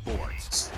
Sports.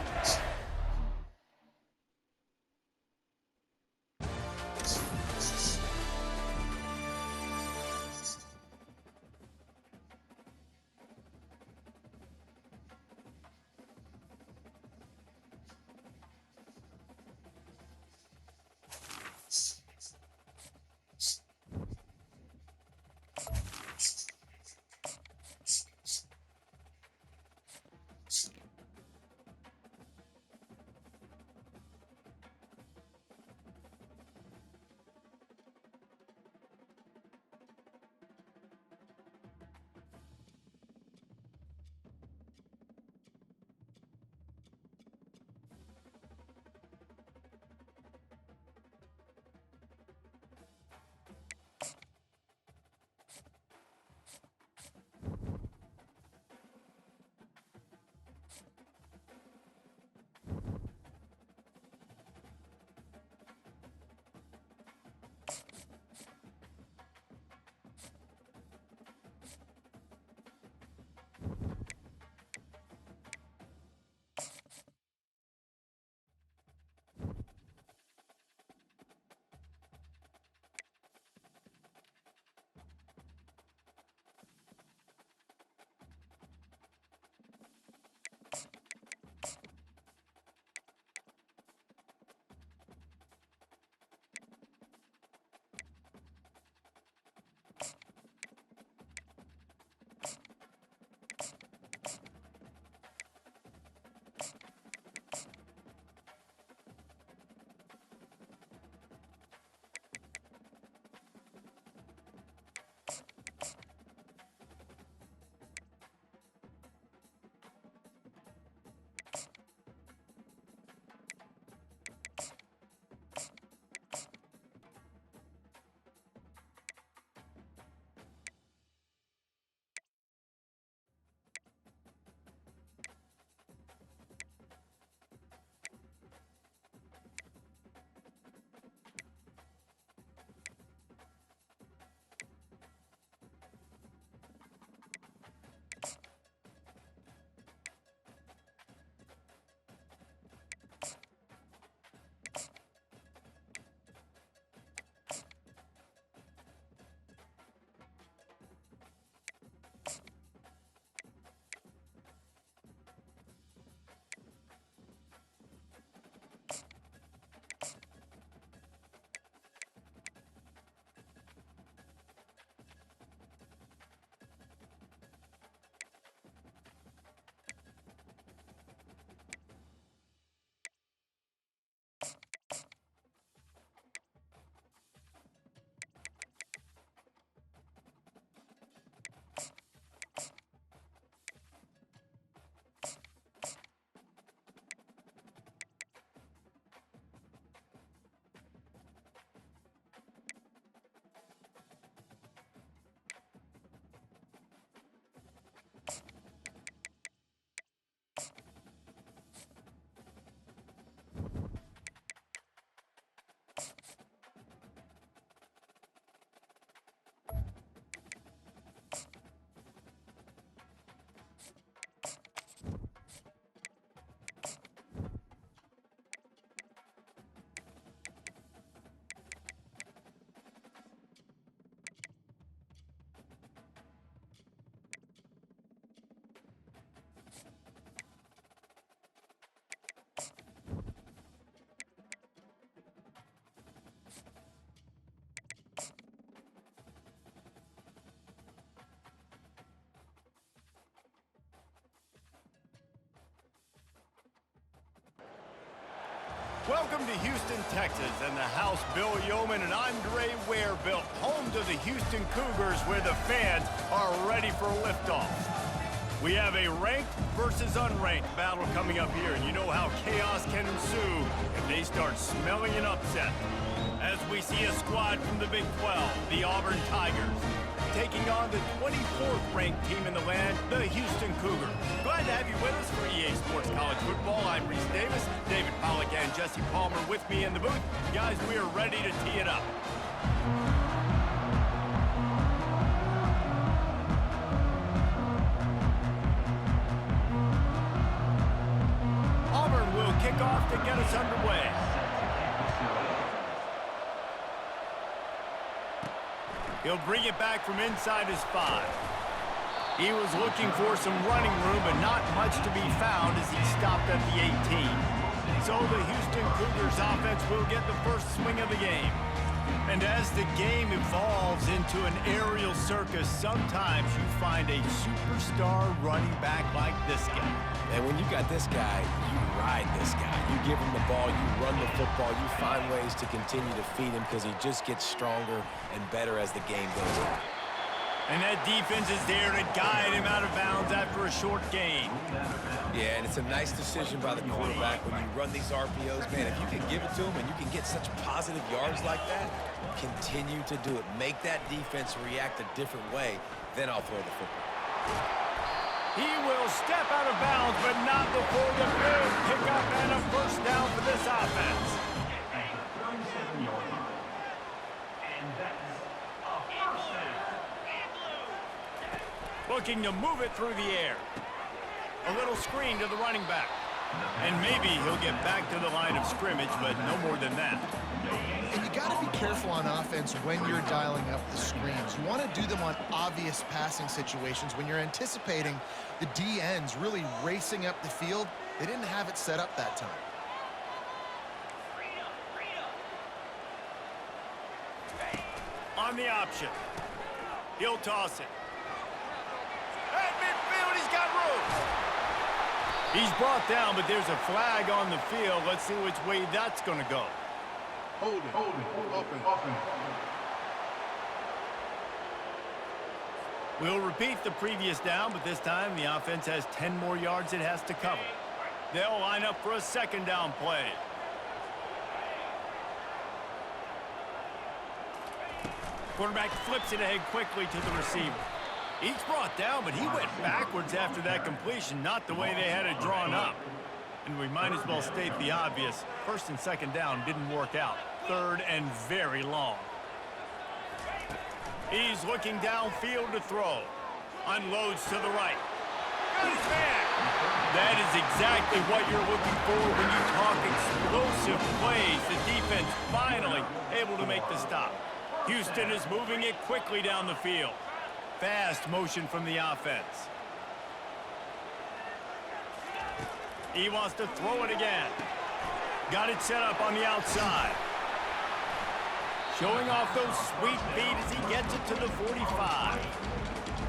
Welcome to Houston, Texas, and the house Bill Yeoman and Andre Ware built, home to the Houston Cougars, where the fans are ready for liftoff. We have a ranked versus unranked battle coming up here, and you know how chaos can ensue if they start smelling an upset. As we see a squad from the Big 12, the Auburn Tigers, taking on the 24th ranked team in the land, the Houston Cougars. Glad to have you with us for EA Sports College Football. I'm Reese Davis, David Pollack and Jesse Palmer with me in the booth. Guys, we are ready to tee it up. kickoff to get us underway. He'll bring it back from inside his 5. He was looking for some running room, but not much to be found as he stopped at the 18. So the Houston Cougars offense will get the first swing of the game. And as the game evolves into an aerial circus, sometimes you find a superstar running back like this guy. And when you got this guy, you ride this guy. You give him the ball, you run the football, you find ways to continue to feed him because he just gets stronger and better as the game goes on. And that defense is there to guide him out of bounds after a short gain. Yeah, and it's a nice decision by the quarterback when you run these RPOs. Man, if you can give it to him and you can get such positive yards like that, continue to do it. Make that defense react a different way, then I'll throw the football. He will step out of bounds, but not before the big pickup and a first down for this offense. Looking to move it through the air. A little screen to the running back. And maybe he'll get back to the line of scrimmage, but no more than that. And you got to be careful on offense when you're dialing up the screens. You want to do them on obvious passing situations. When you're anticipating the D-ends really racing up the field, they didn't have it set up that time. On the option. He'll toss it. At midfield, he's got room. He's brought down, but there's a flag on the field. Let's see which way that's going to go. Hold it, open. We'll repeat the previous down, but this time the offense has 10 more yards it has to cover. They'll line up for a second down play. Quarterback flips it ahead quickly to the receiver. He's brought down, but he went backwards after that completion, not the way they had it drawn up. And we might as well state the obvious. First and second down didn't work out. Third and very long. He's looking downfield to throw. Unloads to the right. Got his man. That is exactly what you're looking for when you talk explosive plays. The defense finally able to make the stop. Houston is moving it quickly down the field. Fast motion from the offense. He wants to throw it again. Got it set up on the outside. Showing off those sweet feet as he gets it to the 45.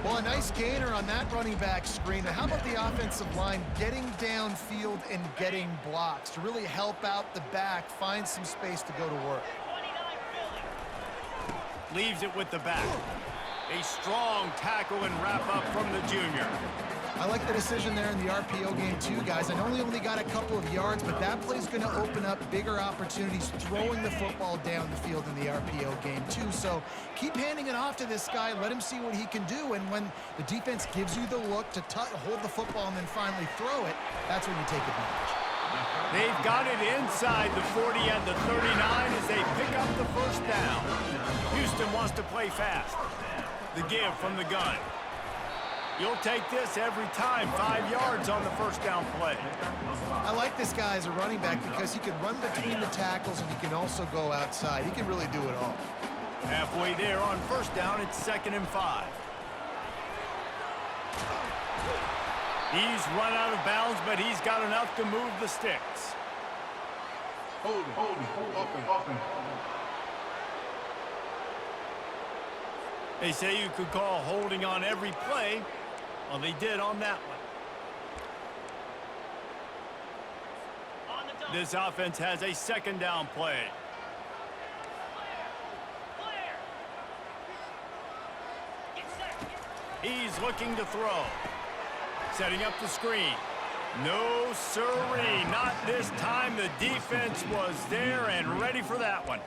Well, a nice gainer on that running back screen. Now, how about the offensive line getting downfield and getting blocks to really help out the back, find some space to go to work? Leaves it with the back. A strong tackle and wrap up from the junior. I like the decision there in the RPO game too, guys. I know he only got a couple of yards, but that play's going to open up bigger opportunities throwing the football down the field in the RPO game too. So keep handing it off to this guy. Let him see what he can do. And when the defense gives you the look to hold the football and then finally throw it, that's when you take advantage. They've got it inside the 40 and the 39 as they pick up the first down. Houston wants to play fast. The give from the gun. You'll take this every time. 5 yards on the first down play. I like this guy as a running back because he can run between the tackles and he can also go outside. He can really do it all. Halfway there on first down, it's 2nd and 5. He's run out of bounds, but he's got enough to move the sticks. Hold it, open. They say you could call holding on every play. Well, they did on that one. This offense has a second down play. He's looking to throw. Setting up the screen. No sirree, not this time. The defense was there and ready for that one.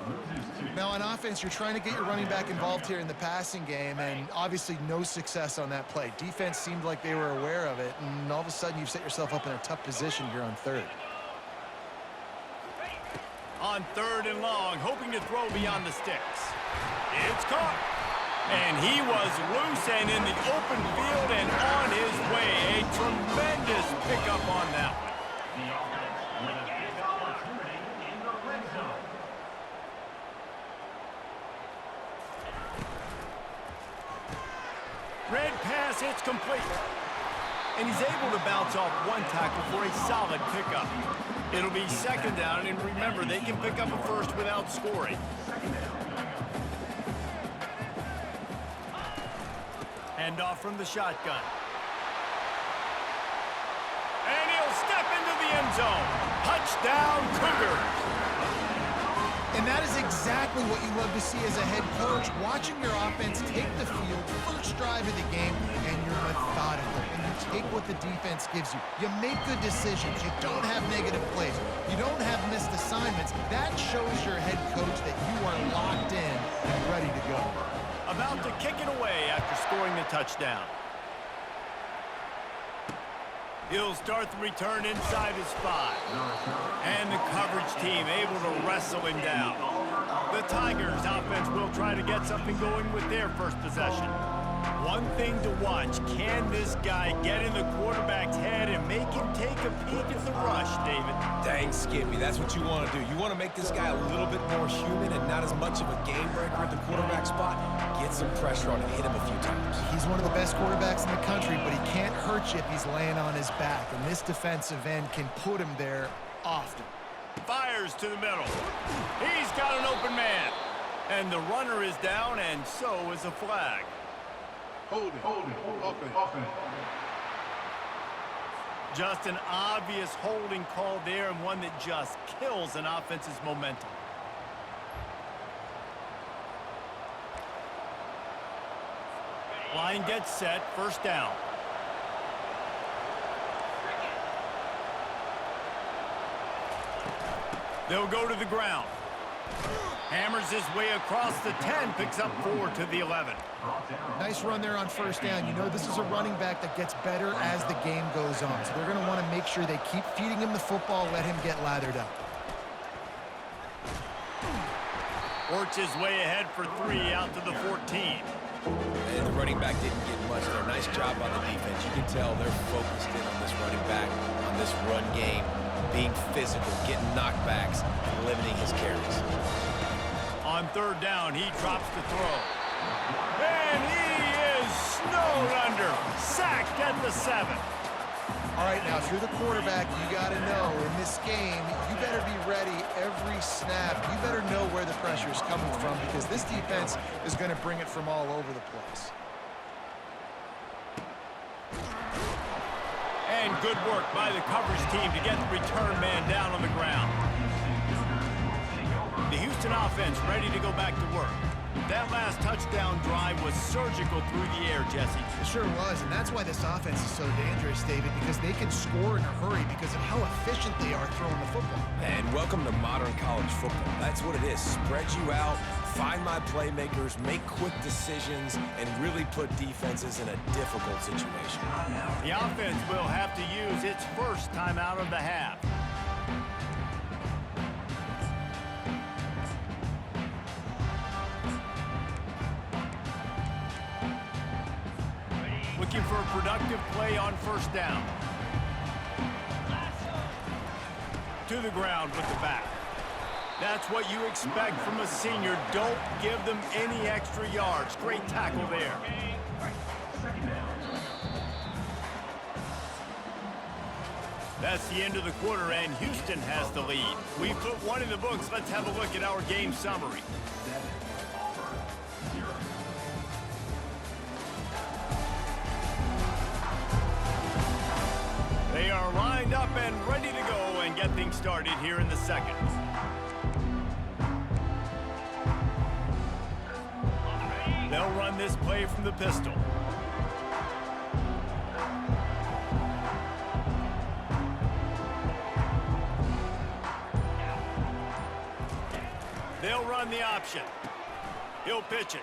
Now on offense, you're trying to get your running back involved here in the passing game, and obviously no success on that play. Defense seemed like they were aware of it, and all of a sudden you've set yourself up in a tough position here on third. On 3rd and long, hoping to throw beyond the sticks. It's caught. And he was loose and in the open field and on his way. A tremendous pickup on that one. Red pass, it's complete. And he's able to bounce off one tackle for a solid pickup. It'll be second down, and remember, they can pick up a first without scoring. Hand off from the shotgun. And he'll step into the end zone. Touchdown, Cougars. And that is exactly what you love to see as a head coach, watching your offense take the field, first drive of the game, and you're methodical, and you take what the defense gives you. You make good decisions. You don't have negative plays. You don't have missed assignments. That shows your head coach that you are locked in and ready to go. About to kick it away after scoring the touchdown. He'll start the return inside his 5. And the coverage team able to wrestle him down. The Tigers offense will try to get something going with their first possession. One thing to watch, can this guy get in the quarterback's head and make him take a peek at the rush, David? Dang, Skippy, that's what you want to do. You want to make this guy a little bit more human and not as much of a game breaker at the quarterback spot. Get some pressure on him, hit him a few times. He's one of the best quarterbacks in the country, but he can't hurt you if he's laying on his back, and this defensive end can put him there often. Fires to the middle. He's got an open man. And the runner is down, and so is a flag. Hold it, offense. Just an obvious holding call there, and one that just kills an offense's momentum. Line gets set, first down. They'll go to the ground. Hammers his way across the 10, picks up 4 to the 11. Nice run there on first down. You know this is a running back that gets better as the game goes on. So they're going to want to make sure they keep feeding him the football, let him get lathered up. Works his way ahead for 3 out to the 14. And the running back didn't get much there. Nice job on the defense. You can tell they're focused in on this running back, on this run game, being physical, getting knockbacks, and limiting his carries. On third down, he drops the throw. And he is snowed under. Sacked at the 7. All right, now, if you're the quarterback, you got to know in this game, you better be ready every snap. You better know where the pressure is coming from because this defense is going to bring it from all over the place. And good work by the coverage team to get the return man down on the ground. The Houston offense ready to go back to work. That last touchdown drive was surgical through the air, Jesse. It sure was, and that's why this offense is so dangerous, David, because they can score in a hurry because of how efficient they are throwing the football. And welcome to modern college football. That's what it is. Spread you out, find my playmakers, make quick decisions, and really put defenses in a difficult situation. The offense will have to use its first timeout of the half. Looking for a productive play on first down. To the ground with the back. That's what you expect from a senior. Don't give them any extra yards. Great tackle there. That's the end of the quarter, and Houston has the lead. We've put one in the books. Let's have a look at our game summary. They are lined up and ready to go and get things started here in the second. They'll run this play from the pistol. They'll run the option. He'll pitch it.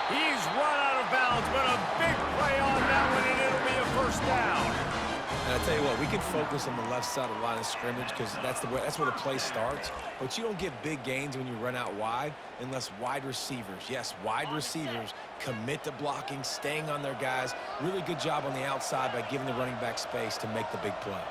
He's run out of bounds, but a big play on that one, and it'll be a first down. And I tell you what, we can focus on the left side of the line of scrimmage because that's where the play starts. But you don't get big gains when you run out wide unless wide receivers, yes, wide receivers, commit to blocking, staying on their guys. Really good job on the outside by giving the running back space to make the big play.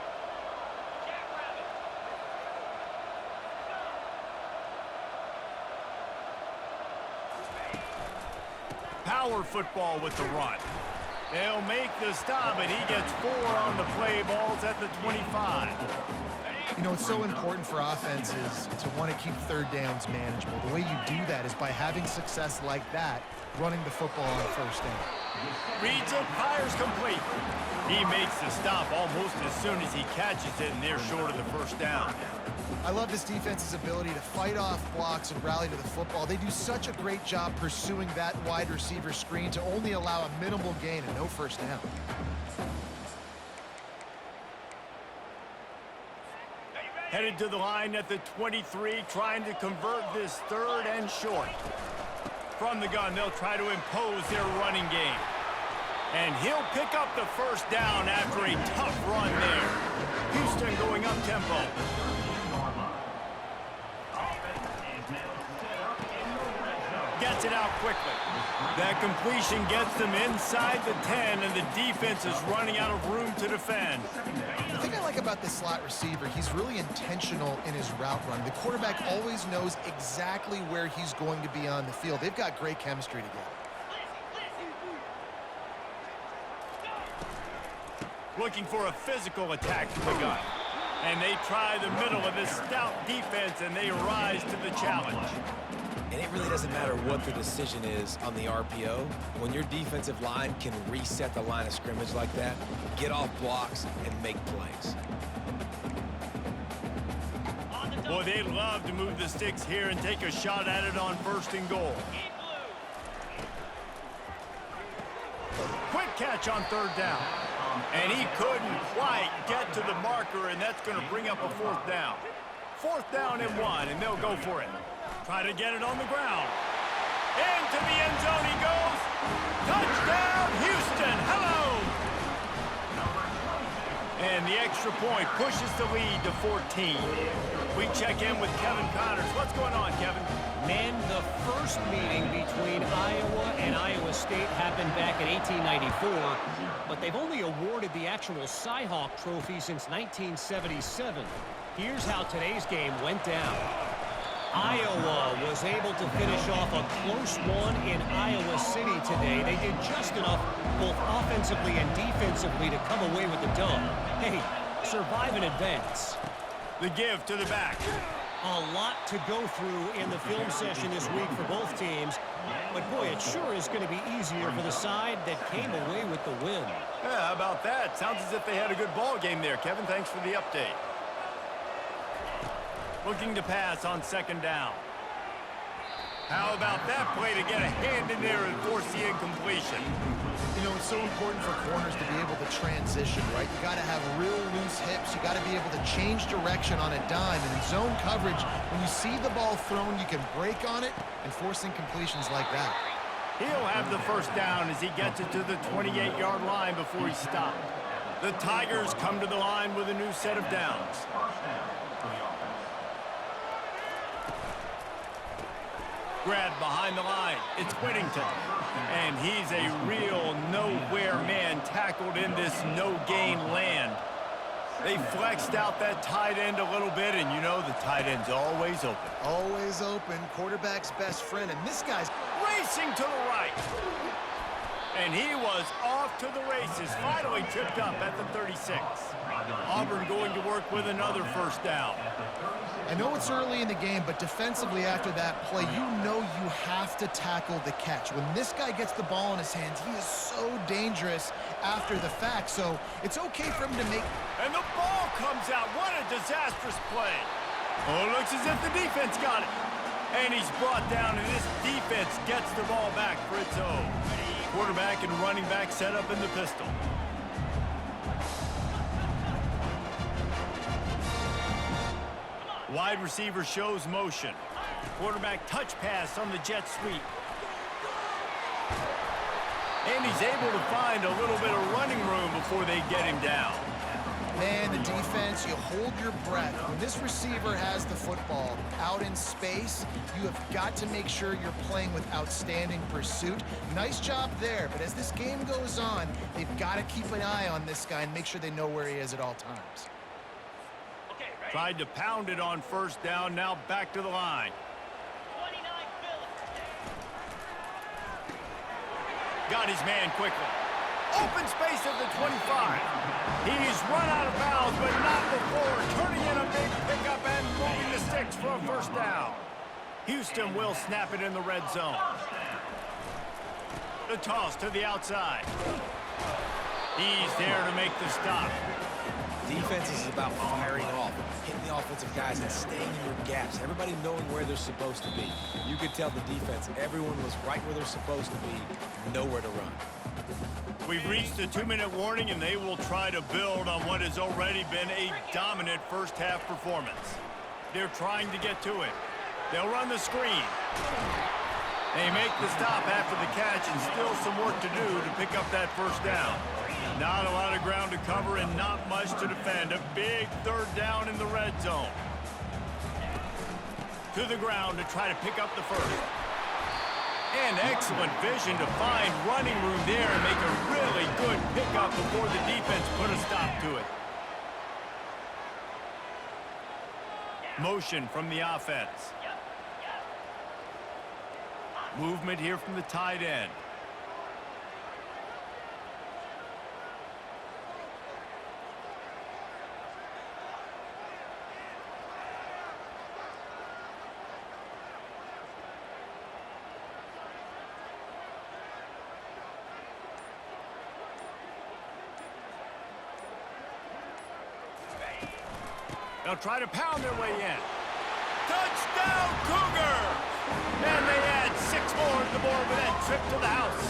Power football with the run. They'll make the stop, and he gets 4 on the play. Balls at the 25. You know, it's so important for offenses to want to keep third downs manageable. The way you do that is by having success like that, running the football on first down. Reads it, fires complete. He makes the stop almost as soon as he catches it, and they're short of the first down. I love this defense's ability to fight off blocks and rally to the football. They do such a great job pursuing that wide receiver screen to only allow a minimal gain and no first down. Headed to the line at the 23, trying to convert this 3rd and short. From the gun, they'll try to impose their running game. And he'll pick up the first down after a tough run there. Houston going up tempo. Gets it out quickly. That completion gets them inside the 10, and the defense is running out of room to defend. The thing I like about this slot receiver, he's really intentional in his route run. The quarterback always knows exactly where he's going to be on the field. They've got great chemistry together. Looking for a physical attack from the gun. And they try the middle of this stout defense, and they rise to the challenge. And it really doesn't matter what the decision is on the RPO. When your defensive line can reset the line of scrimmage like that, get off blocks and make plays. Boy, they love to move the sticks here and take a shot at it on 1st and goal. Quick catch on 3rd down. And he couldn't quite get to the marker, and that's going to bring up a 4th down. 4th down and 1, and they'll go for it. Try to get it on the ground. Into the end zone he goes. Touchdown, Houston. Hello. And the extra point pushes the lead to 14. We check in with Kevin Connors. What's going on, Kevin? Men, the first meeting between Iowa and Iowa State happened back in 1894, but they've only awarded the actual Cy-Hawk trophy since 1977. Here's how today's game went down. Iowa was able to finish off a close one in Iowa City today. They did just enough both offensively and defensively to come away with the dub. Hey, survive and advance. The give to the back. A lot to go through in the film session this week for both teams. But, boy, it sure is going to be easier for the side that came away with the win. Yeah, how about that? Sounds as if they had a good ball game there, Kevin. Thanks for the update. Looking to pass on 2nd down. How about that play to get a hand in there and force the incompletion? You know, it's so important for corners to be able to transition, right? You got to have real loose hips. You got to be able to change direction on a dime. And in zone coverage, when you see the ball thrown, you can break on it and force incompletions like that. He'll have the first down as he gets it to the 28-yard line before he's stopped. The Tigers come to the line with a new set of downs. Grab behind the line. It's Whittington. And he's a real nowhere man tackled in this no-gain land. They flexed out that tight end a little bit, and you know the tight end's always open. Always open. Quarterback's best friend. And this guy's Racing to the right. And he was off to the races. Finally tripped up at the 36. Auburn going to work with another first down. I know it's early in the game, but defensively after that play, you know you have to tackle the catch. When this guy gets the ball in his hands, he is so dangerous after the fact. So it's okay for him to make... And the ball comes out. What a disastrous play. Oh, it looks as if the defense got it. And he's brought down, and this defense gets the ball back for its own. Quarterback and running back set up in the pistol. Wide receiver shows motion. Quarterback touch pass on the jet sweep. And he's able to find a little bit of running room before they get him down. Man, the defense, you hold your breath. When this receiver has the football out in space, you have got to make sure you're playing with outstanding pursuit. Nice job there, but as this game goes on, they've got to keep an eye on this guy and make sure they know where he is at all times. Tried to pound it on first down, now back to the line. got his man quickly. Open space at the 25. He's run out of bounds, but not before turning in a big pickup and moving the sticks for a first down. Houston will snap it in the red zone. The toss to the outside. He's there to make the stop. Defense is about firing off, hitting the offensive guys and staying in your gaps. Everybody knowing where they're supposed to be. You could tell the defense, everyone was right where they're supposed to be, nowhere to run. We've reached the 2-minute warning, and they will try to build on what has already been a dominant first-half performance. They're trying to get to it. They'll run the screen. They make the stop after the catch, and still some work to do to pick up that first down. Not a lot of ground to cover and not much to defend. A big third down in the red zone. To the ground to try to pick up the first. And excellent vision to find running room there and make a really good pickup before the defense put a stop to it. Motion from the offense. Movement here from the tight end. They'll try to pound their way in. Touchdown, Cougars! And they add 6 more to the board with that trip to the house.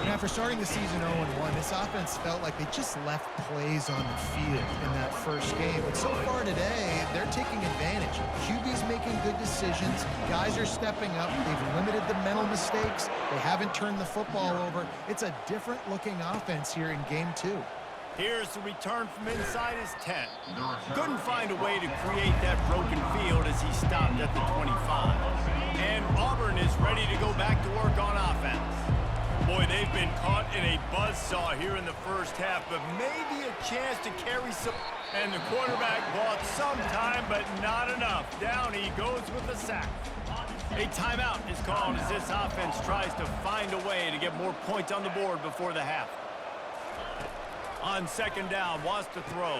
And after starting the season 0-1, this offense felt like they just left plays on the field in that first game. But so far today, they're taking advantage. QB's making good decisions. Guys are stepping up. They've limited the mental mistakes. They haven't turned the football over. It's a different-looking offense here in Game 2. Here's the return from inside his 10. Couldn't find a way to create that broken field as he stopped at the 25. And Auburn is ready to go back to work on offense. Boy, they've been caught in a buzzsaw here in the first half, but maybe a chance to carry some. And the quarterback bought some time, but not enough. Down he goes with the sack. A timeout is called as this offense tries to find a way to get more points on the board before the half. On second down, wants to throw.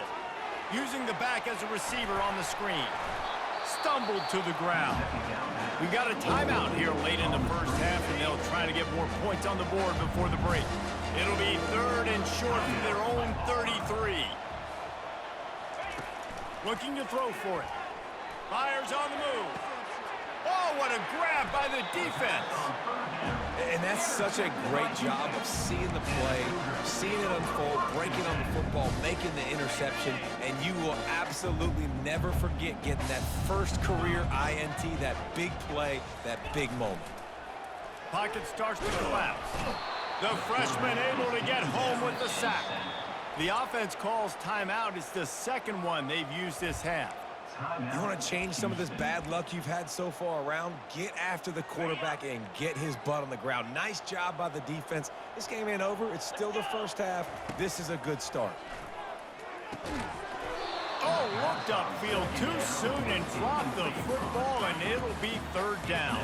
Using the back as a receiver on the screen. Stumbled to the ground. We got a timeout here late in the first half, and they'll try to get more points on the board before the break. It'll be 3rd and short from their own 33. Looking to throw for it. Fires on the move. Oh, what a grab by the defense. And that's such a great job of seeing the play, seeing it unfold, breaking on the football, making the interception, and you will absolutely never forget getting that first career INT, that big play, that big moment. Pocket starts to collapse. The freshman able to get home with the sack. The offense calls timeout. It's the second one they've used this half. You want to change some of this bad luck you've had so far around? Get after the quarterback and get his butt on the ground. Nice job by the defense. This game ain't over. It's still the first half. This is a good start. Oh, looked upfield too soon and dropped the football, and it'll be 3rd down.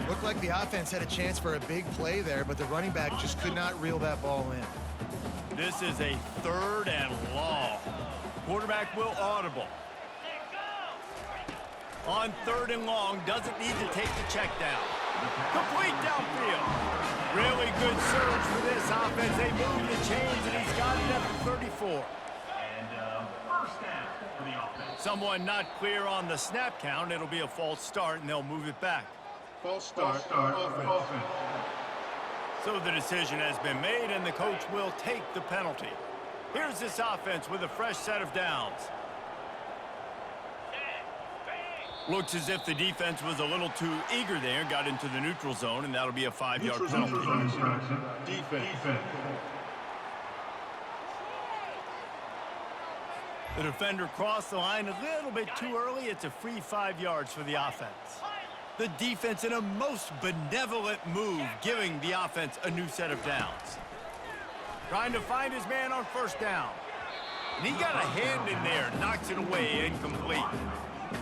Looked like the offense had a chance for a big play there, but the running back just could not reel that ball in. This is a 3rd and long. Quarterback will audible. On 3rd and long, doesn't need to take the check down. Complete downfield. Really good surge for this offense. They move the chains, and he's got it at the 34. And first down for the offense. Someone not clear on the snap count. It'll be a false start, and they'll move it back. False start. Offense. So the decision has been made, and the coach will take the penalty. Here's this offense with a fresh set of downs. Looks as if the defense was a little too eager there, got into the neutral zone, and that'll be a 5-yard penalty. Defense. The defender crossed the line a little bit too early. It's a free 5 yards for the offense. The defense in a most benevolent move, giving the offense a new set of downs. Trying to find his man on first down. And he got a hand in there, knocks it away, incomplete.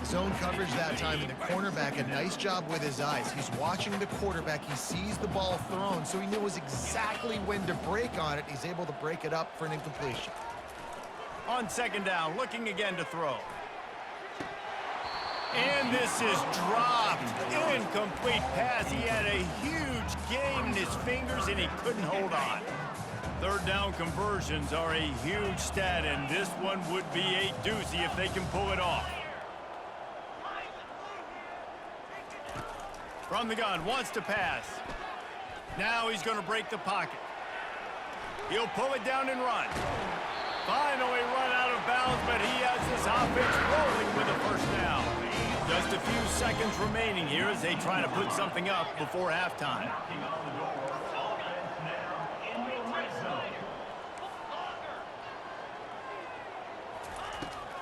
Zone coverage that time, and the cornerback, a nice job with his eyes. He's watching the quarterback. He sees the ball thrown, so he knows exactly when to break on it. He's able to break it up for an incompletion. On second down, looking again to throw. And this is dropped. Incomplete pass. He had a huge gain in his fingers, and he couldn't hold on. Third down conversions are a huge stat, and this one would be a doozy if they can pull it off. From the gun, wants to pass. Now he's going to break the pocket. He'll pull it down and run. Finally run out of bounds, but he has this offense rolling with a first down. Just a few seconds remaining here as they try to put something up before halftime.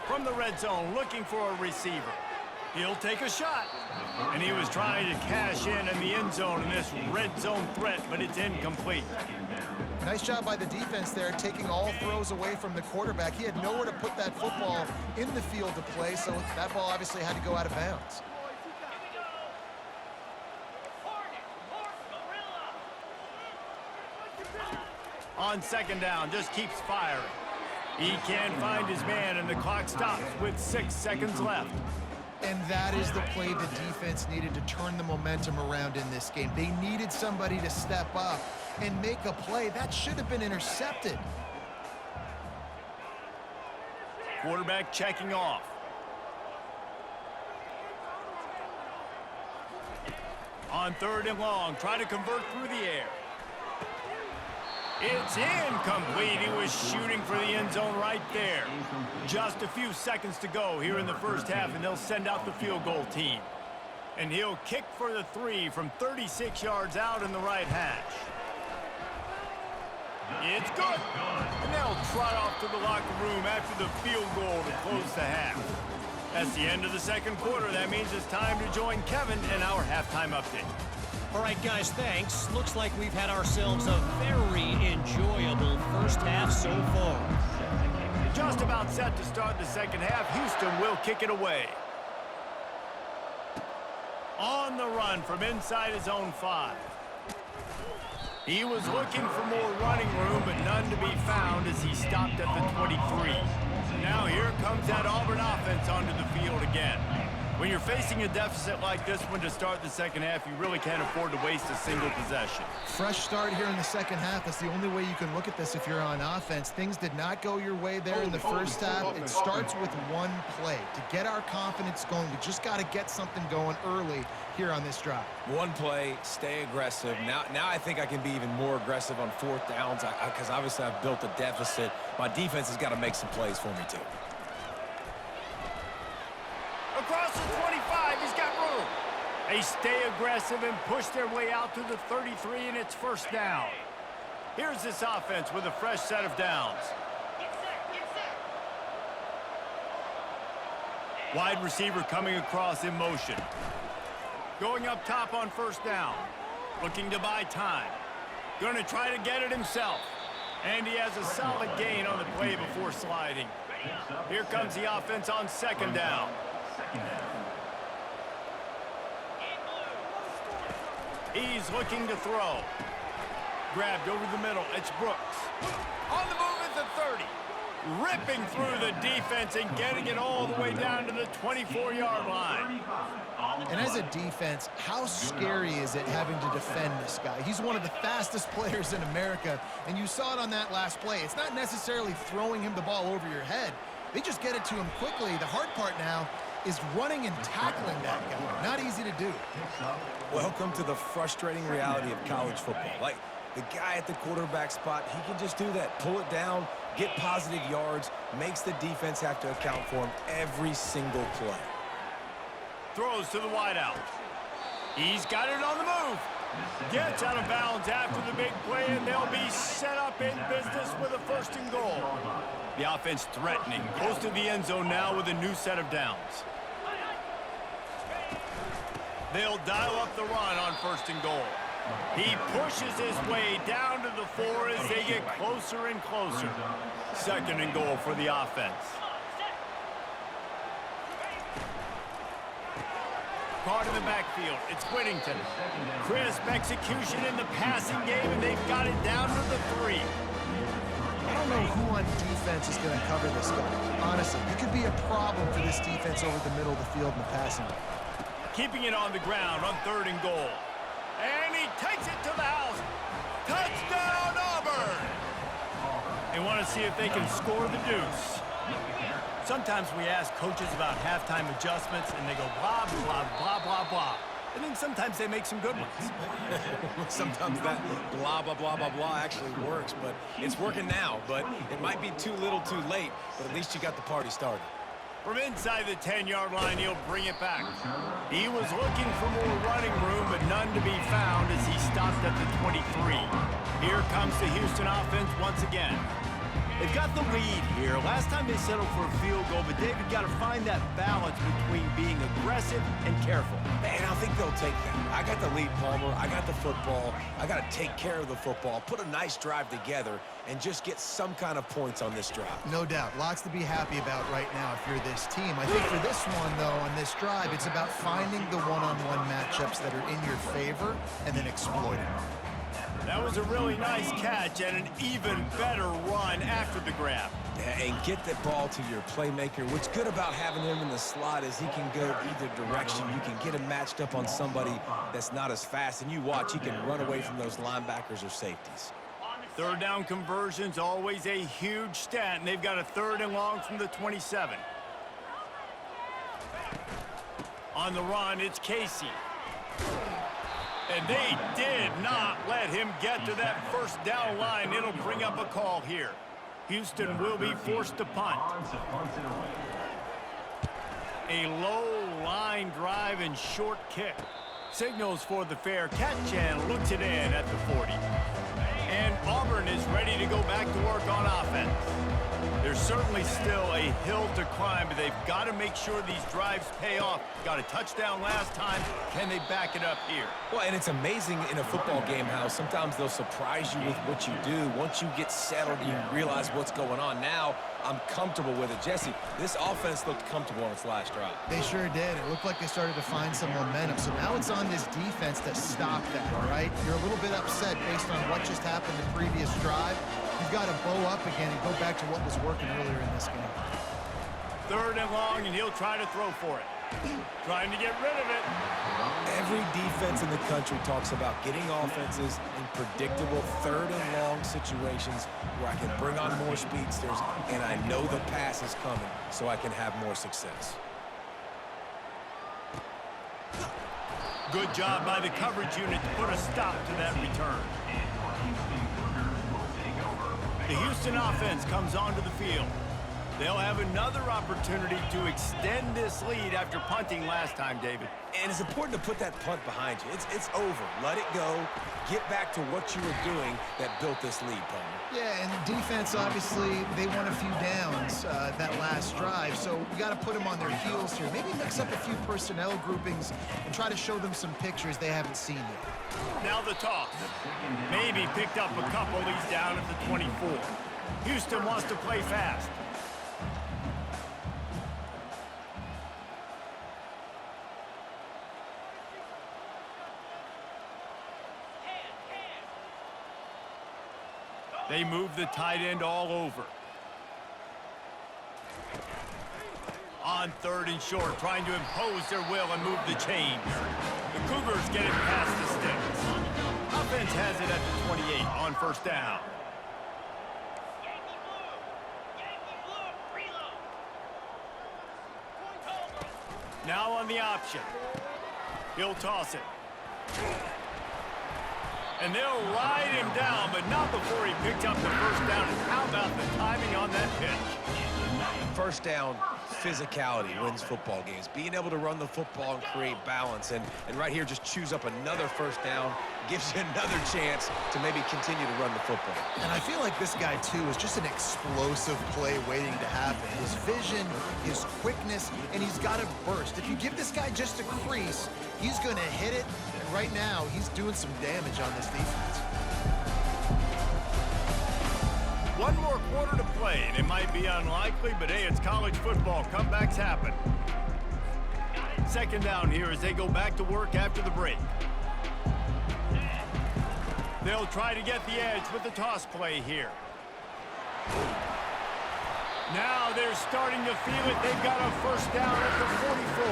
From the red zone, looking for a receiver. He'll take a shot. And he was trying to cash in the end zone in this red zone threat, but it's incomplete. Nice job by the defense there, taking all throws away from the quarterback. He had nowhere to put that football in the field to play, so that ball obviously had to go out of bounds. On second down, just keeps firing. He can't find his man, and the clock stops with 6 seconds left. And that is the play the defense needed to turn the momentum around in this game. They needed somebody to step up and make a play. That should have been intercepted. Quarterback checking off. On third and long, try to convert through the air. It's incomplete. He was shooting for the end zone right there. Just a few seconds to go here in the first half, and they'll send out the field goal team. And he'll kick for the 3 from 36 yards out in the right hash. It's good. And they'll trot off to the locker room after the field goal to close the half. That's the end of the second quarter. That means it's time to join Kevin in our halftime update. All right, guys, thanks. Looks like we've had ourselves a very enjoyable first half so far. Just about set to start the second half. Houston will kick it away. On the run from inside his own 5. He was looking for more running room, but none to be found as he stopped at the 23. Now here comes that Auburn offense onto the field again. When you're facing a deficit like this one to start the second half, you really can't afford to waste a single possession. Fresh start here in the second half. That's the only way you can look at this if you're on offense. Things did not go your way there in the first half. It starts with one play. To get our confidence going, we just got to get something going early here on this drive. One play, stay aggressive. Now I think I can be even more aggressive on fourth downs because obviously I've built a deficit. My defense has got to make some plays for me too. Across the 25, he's got room. They stay aggressive and push their way out to the 33, and it's first down. Here's this offense with a fresh set of downs. Wide receiver coming across in motion. Going up top on first down. Looking to buy time. Going to try to get it himself. And he has a solid gain on the play before sliding. Here comes the offense on second down. He's looking to throw. Grabbed over the middle. It's Brooks. On the move at the 30. Ripping through the defense and getting it all the way down to the 24-yard line. And as a defense, how scary is it having to defend this guy? He's one of the fastest players in America, and you saw it on that last play. It's not necessarily throwing him the ball over your head. They just get it to him quickly. The hard part now is running and tackling that guy. Not easy to do. Welcome to the frustrating reality of college football. Like, the guy at the quarterback spot, he can just do that. Pull it down, get positive yards, makes the defense have to account for him every single play. Throws to the wideout. He's got it on the move. Gets out of bounds after the big play, and they'll be set up in business with a first and goal. The offense threatening. Close to the end zone now with a new set of downs. They'll dial up the run on first and goal. He pushes his way down to the 4 as they get closer and closer. Second and goal for the offense. Caught in the backfield. It's Whittington. Crisp execution in the passing game, and they've got it down to the 3. I don't know who on defense is going to cover this guy. Honestly, it could be a problem for this defense over the middle of the field in the passing game. Keeping it on the ground on 3rd and goal. And he takes it to the house. Touchdown, Auburn! They want to see if they can score the deuce. Sometimes we ask coaches about halftime adjustments, and they go blah, blah, blah, blah, blah. And then sometimes they make some good ones. Sometimes that blah, blah, blah, blah, blah actually works, but it's working now. But it might be too little too late, but at least you got the party started. From inside the 10-yard line, he'll bring it back. He was looking for more running room, but none to be found as he stopped at the 23. Here comes the Houston offense once again. They've got the lead here. Last time they settled for a field goal, but David got to find that balance between being aggressive and careful. Man, I think they'll take that. I got the lead, Palmer. I got the football. I got to take care of the football, put a nice drive together, and just get some kind of points on this drive. No doubt. Lots to be happy about right now if you're this team. I think for this one, though, on this drive, it's about finding the one-on-one matchups that are in your favor and then exploiting them. That was a really nice catch and an even better run after the grab. Yeah, and get the ball to your playmaker. What's good about having him in the slot is he can go either direction. You can get him matched up on somebody that's not as fast, and you watch, he can run away from those linebackers or safeties. 3rd down conversion's always a huge stat, and they've got a 3rd and long from the 27. On the run, it's Casey. And they did not let him get to that 1st down line. It'll bring up a call here. Houston will be forced to punt. A low line drive and short kick. Signals for the fair catch and looks it in at the 40. And Auburn is ready to go back to work on offense. There's certainly still a hill to climb, but they've got to make sure these drives pay off. Got a touchdown last time. Can they back it up here? Well, and it's amazing in a football game how sometimes they'll surprise you with what you do. Once you get settled, you realize what's going on. Now, I'm comfortable with it. Jesse, this offense looked comfortable on its last drive. They sure did. It looked like they started to find some momentum. So now it's on this defense to stop that, all right? You're a little bit upset based on what just happened the previous drive. You've got to bow up again and go back to what was working earlier in this game. 3rd and long, and he'll try to throw for it. Trying to get rid of it. Every defense in the country talks about getting offenses in predictable 3rd and long situations where I can bring on more speedsters and I know the pass is coming so I can have more success. Good job by the coverage unit to put a stop to that return. The Houston offense comes onto the field. They'll have another opportunity to extend this lead after punting last time, David. And it's important to put that punt behind you. It's over. Let it go. Get back to what you were doing that built this lead, Palmer. Yeah, and the defense, obviously, they won a few downs that last drive, so we got to put them on their heels here. Maybe mix up a few personnel groupings and try to show them some pictures they haven't seen yet. Now the toss. Maybe picked up a couple. He's down at the 24. Houston wants to play fast. They move the tight end all over. On 3rd and short, trying to impose their will and move the chains. The Cougars get it past the sticks. Offense has it at the 28 on 1st down. Now on the option. He'll toss it. And they'll ride him down, but not before he picked up the 1st down. And how about the timing on that pitch? 1st down, physicality wins football games. Being able to run the football and create balance. And right here, just choose up another 1st down, gives you another chance to maybe continue to run the football. And I feel like this guy, too, is just an explosive play waiting to happen. His vision, his quickness, and he's got to burst. If you give this guy just a crease, he's going to hit it. And right now, he's doing some damage on this defense. One more quarter to play, and it might be unlikely, but hey, it's college football. Comebacks happen. second down here as they go back to work after the break. They'll try to get the edge with the toss play here. Now they're starting to feel it. They've got a first down at the 44.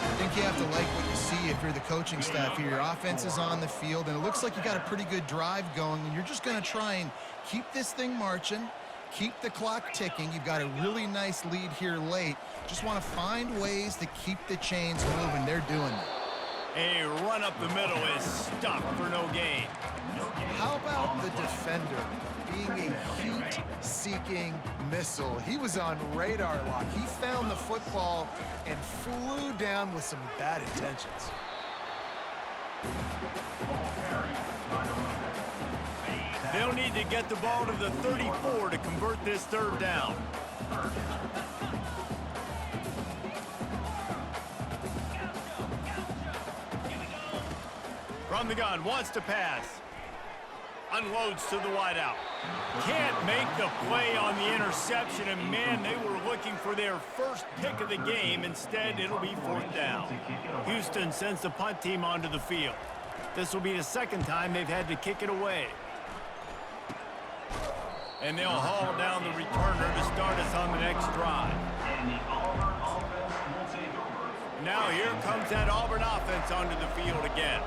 I think you have to like what you see if you're the coaching staff here. Your offense is on the field, and it looks like you got a pretty good drive going, and you're just going to try and keep this thing marching, keep the clock ticking. You've got a really nice lead here late. Just want to find ways to keep the chains moving. They're doing it. A run up the middle is stuck for no gain. How about the defender being a heat-seeking missile? He was on radar lock. He found the football and flew down with some bad intentions. They'll need to get the ball to the 34 to convert this third down. From the gun, wants to pass. Unloads to the wideout. Can't make the play on the interception, and man, they were looking for their first pick of the game. Instead, it'll be fourth down. Houston sends the punt team onto the field. This will be the second time they've had to kick it away. And they'll haul down the returner to start us on the next drive. Now here comes that Auburn offense onto the field again.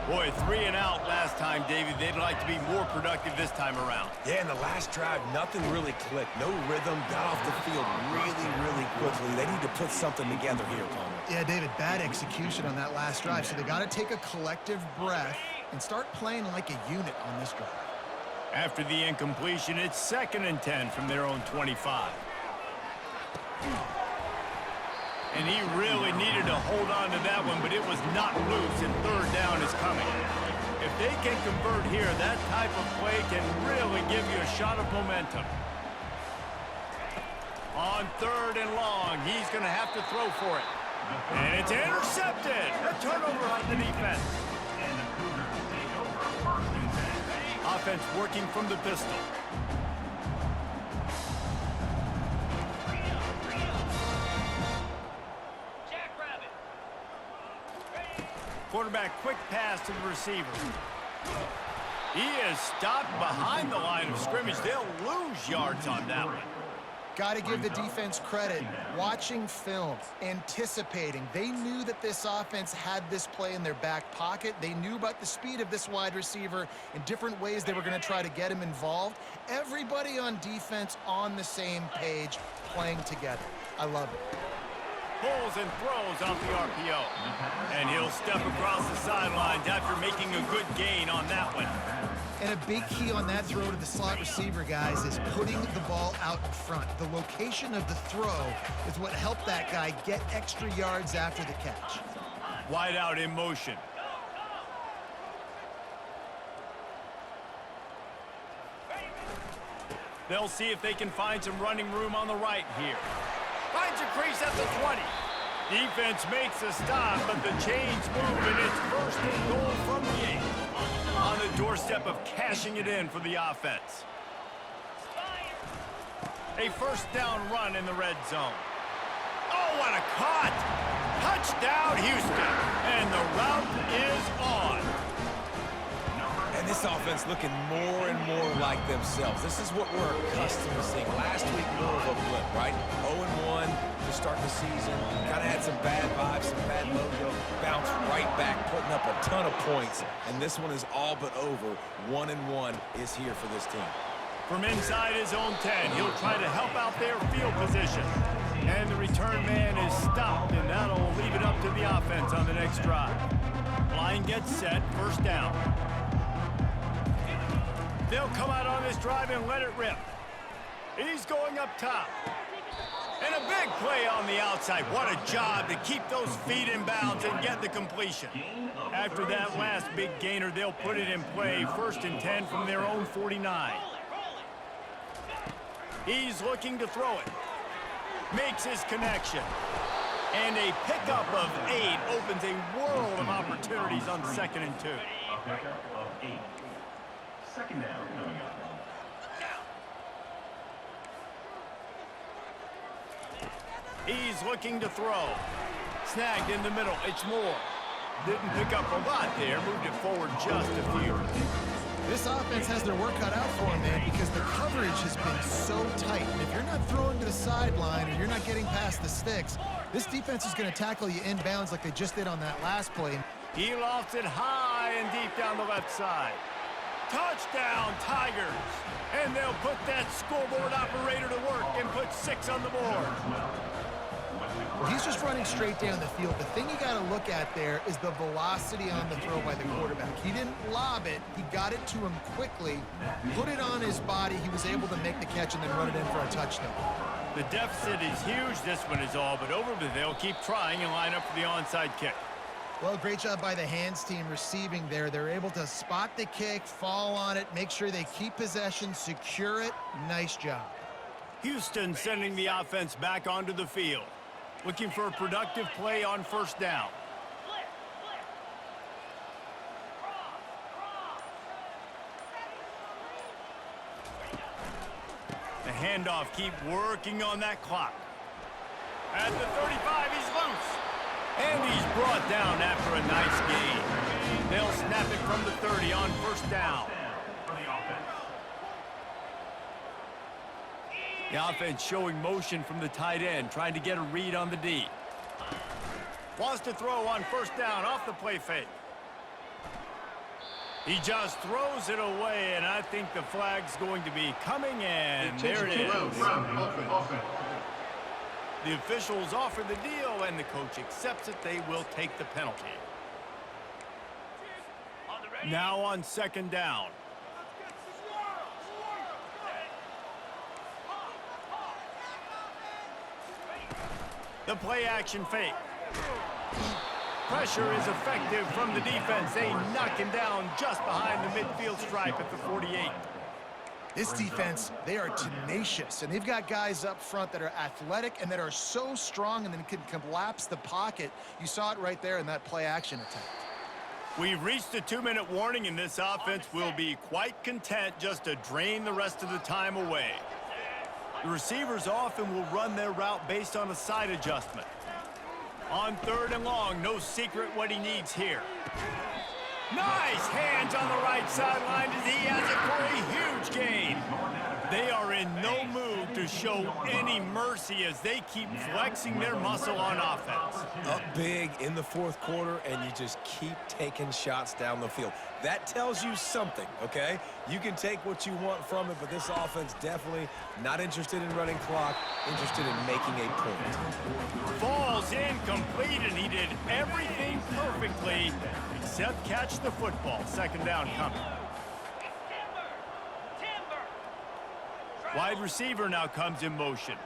Boy, 3 and out last time, David. They'd like to be more productive this time around. Yeah, in the last drive, nothing really clicked. No rhythm, got off the field really quickly. They need to put something together here, Palmer. Yeah, David, bad execution on that last drive, so they got to take a collective breath and start playing like a unit on this drive. After the incompletion, it's 2nd and 10 from their own 25. And he really needed to hold on to that one, but it was not loose, and third down is coming. If they can convert here, that type of play can really give you a shot of momentum. On 3rd and long, he's going to have to throw for it. And it's intercepted. A turnover on the defense. Offense working from the pistol. Quarterback quick pass to the receiver. He is stopped behind the line of scrimmage. They'll lose yards on that one. Got to give the defense credit. Watching film, anticipating. They knew that this offense had this play in their back pocket. They knew about the speed of this wide receiver and different ways they were going to try to get him involved. Everybody on defense on the same page, playing together. I love it. Pulls and throws off the RPO. And he'll step across the sidelines after making a good gain on that one. And a big key on that throw to the slot receiver, guys, is putting the ball out in front. The location of the throw is what helped that guy get extra yards after the catch. Wide out in motion. They'll see if they can find some running room on the right here. Finds a crease at the 20. Defense makes a stop, but the chains move, and it's 1st and goal from the 8. On the doorstep of cashing it in for the offense. A first down run in the red zone. Oh, what a cut! Touchdown, Houston, and the route is on. And this offense looking more and more like themselves. This is what we're accustomed to seeing. Last week, more of a blip, right? 0-1 to start the season. Kind of had some bad vibes, some bad mojo. Bounced right back, putting up a ton of points. And this one is all but over. 1-1 is here for this team. From inside his own 10, he'll try to help out their field position. And the return man is stopped, and that'll leave it up to the offense on the next drive. Line gets set, first down. They'll come out on this drive and let it rip. He's going up top. And a big play on the outside. What a job to keep those feet in bounds and get the completion. After that last big gainer, they'll put it in play. 1st and 10 from their own 49. He's looking to throw it. Makes his connection. And a pickup of 8 opens a world of opportunities on 2nd and 2. A pickup of 8. Second down coming up. He's looking to throw. snagged in the middle. It's Moore. Didn't pick up a lot there. Moved it forward just a few. This offense has their work cut out for them, man, because the coverage has been so tight. And if you're not throwing to the sideline or you're not getting past the sticks, this defense is going to tackle you inbounds like they just did on that last play. He lofts it high and deep down the left side. Touchdown, Tigers. And they'll put that scoreboard operator to work and put 6 on the board. Well, he's just running straight down the field. The thing you got to look at there is the velocity on the throw by the quarterback. He didn't lob it. He got it to him quickly, put it on his body. He was able to make the catch and then run it in for a touchdown. The deficit is huge. This one is all but over, but they'll keep trying and line up for the onside kick. Well, great job by the hands team receiving there. They're able to spot the kick, fall on it, make sure they keep possession, secure it. Nice job. Houston sending the offense back onto the field. Looking for a productive play on first down. The handoff, keep working on that clock. At the 35, he's loose. And he's brought down after a nice gain. They'll snap it from the 30 on first down. The offense showing motion from the tight end, trying to get a read on the D. Wants to throw on first down off the play fake. He just throws it away, and I think the flag's going to be coming, and there it is. The officials offer the deal, and the coach accepts it. They will take the penalty. Now on second down. The play action fake. Pressure is effective from the defense. They knock him down just behind the midfield stripe at the 48. This defense, they are tenacious, and they've got guys up front that are athletic and that are so strong and then can collapse the pocket. You saw it right there in that play action attempt. We've reached the 2-minute warning, and this offense will be quite content just to drain the rest of the time away. The receivers often will run their route based on a side adjustment. On third and long, no secret what he needs here. Nice hands on the right sideline as he has it for a huge gain. They are in no mood to show any mercy as they keep flexing their muscle on offense. Up big in the fourth quarter, and you just keep taking shots down the field. That tells you something, okay? You can take what you want from it, but this offense definitely not interested in running clock, interested in making a point. Falls incomplete, and he did everything perfectly except catch the football. Second down coming. Wide receiver now comes in motion.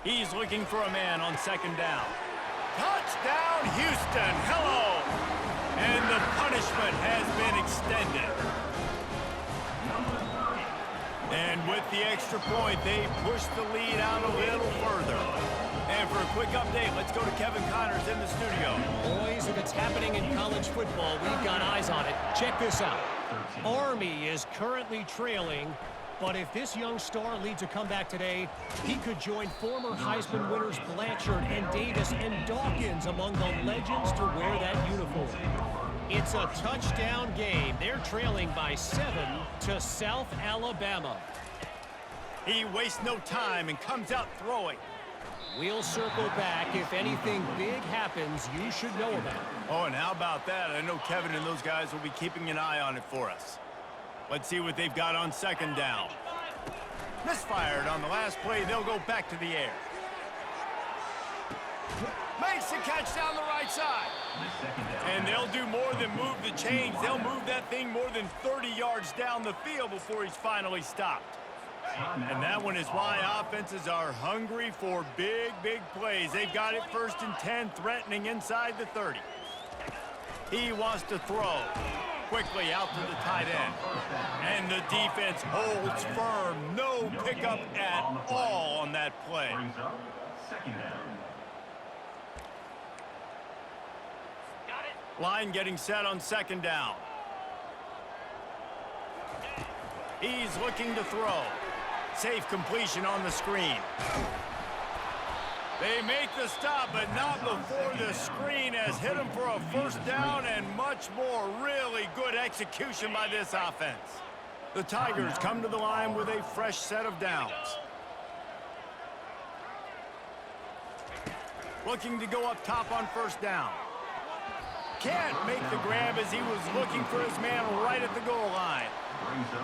He's looking for a man on second down. Touchdown, Houston. Hello. And the punishment has been extended. And with the extra point, they push the lead out a little further. And for a quick update, let's go to Kevin Connors in the studio. Boys, if it's happening in college football, we've got eyes on it. Check this out. Army is currently trailing, but if this young star leads a comeback today, he could join former Heisman winners Blanchard and Davis and Dawkins among the legends to wear that uniform. It's a touchdown game. They're trailing by 7 to South Alabama. He wastes no time and comes out throwing. We'll circle back. If anything big happens, you should know about it. Oh, and how about that? I know Kevin and those guys will be keeping an eye on it for us. Let's see what they've got on second down. Misfired on the last play. They'll go back to the air. Makes the catch down the right side. And they'll do more than move the chains. They'll move that thing more than 30 yards down the field before he's finally stopped. And that one is why offenses are hungry for big, big plays. They've got it 1st and 10, threatening inside the 30. He wants to throw. Quickly out to the tight end. And the defense holds firm. No pickup at all on that play. Line getting set on second down. He's looking to throw. Safe completion on the screen. They make the stop, but not before the screen has hit him for a first down and much more. Really good execution by this offense. The Tigers come to the line with a fresh set of downs. Looking to go up top on first down. Can't make the grab as he was looking for his man right at the goal line.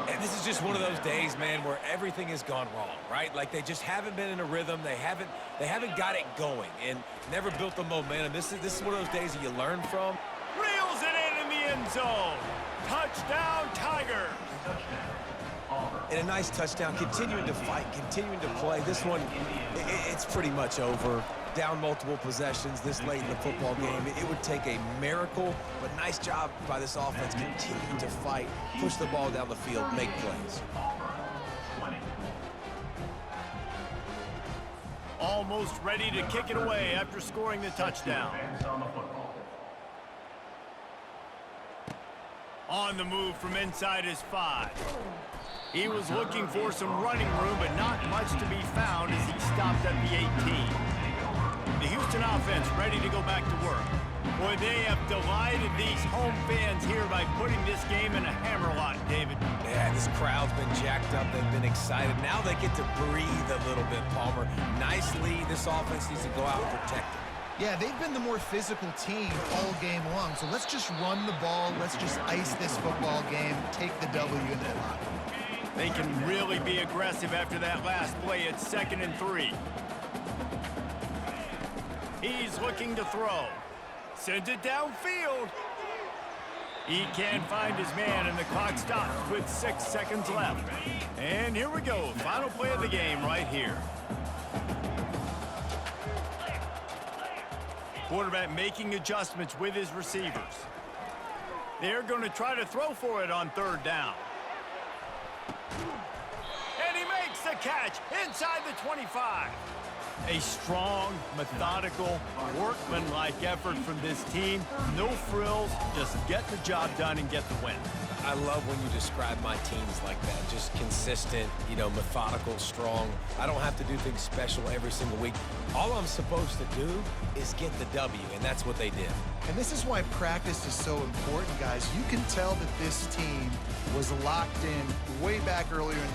And this is just one of those days, man, where everything has gone wrong, right? Like they just haven't been in a rhythm. They haven't got it going and never built the momentum. This is one of those days that you learn from. Reels it in the end zone. Touchdown, Tigers. And a nice touchdown, continuing to fight, continuing to play. This one, it's pretty much over. Down multiple possessions this late in the football game. It would take a miracle, but nice job by this offense continuing to fight, push the ball down the field, make plays. Almost ready to kick it away after scoring the touchdown. On the move from inside his 5. He was looking for some running room, but not much to be found as he stopped at the 18. The Houston offense ready to go back to work. Boy, they have delighted these home fans here by putting this game in a hammerlock, David. Yeah, this crowd's been jacked up. They've been excited. Now they get to breathe a little bit, Palmer. Nice lead. This offense needs to go out and protect it. Yeah, they've been the more physical team all game long, so let's just run the ball. Let's just ice this football game, take the W in that locker. They can really be aggressive after that last play at 2nd and 3. He's looking to throw. Sends it downfield. He can't find his man, and the clock stops with 6 seconds left. And here we go. Final play of the game right here. Quarterback making adjustments with his receivers. They're going to try to throw for it on 3rd down. And he makes the catch inside the 25. A strong, methodical, workmanlike effort from this team. No frills, just get the job done and get the win. I love when you describe my teams like that. Just consistent, methodical, strong. I don't have to do things special every single week. All I'm supposed to do is get the W, and that's what they did. And this is why practice is so important, guys. You can tell that this team was locked in way back earlier in the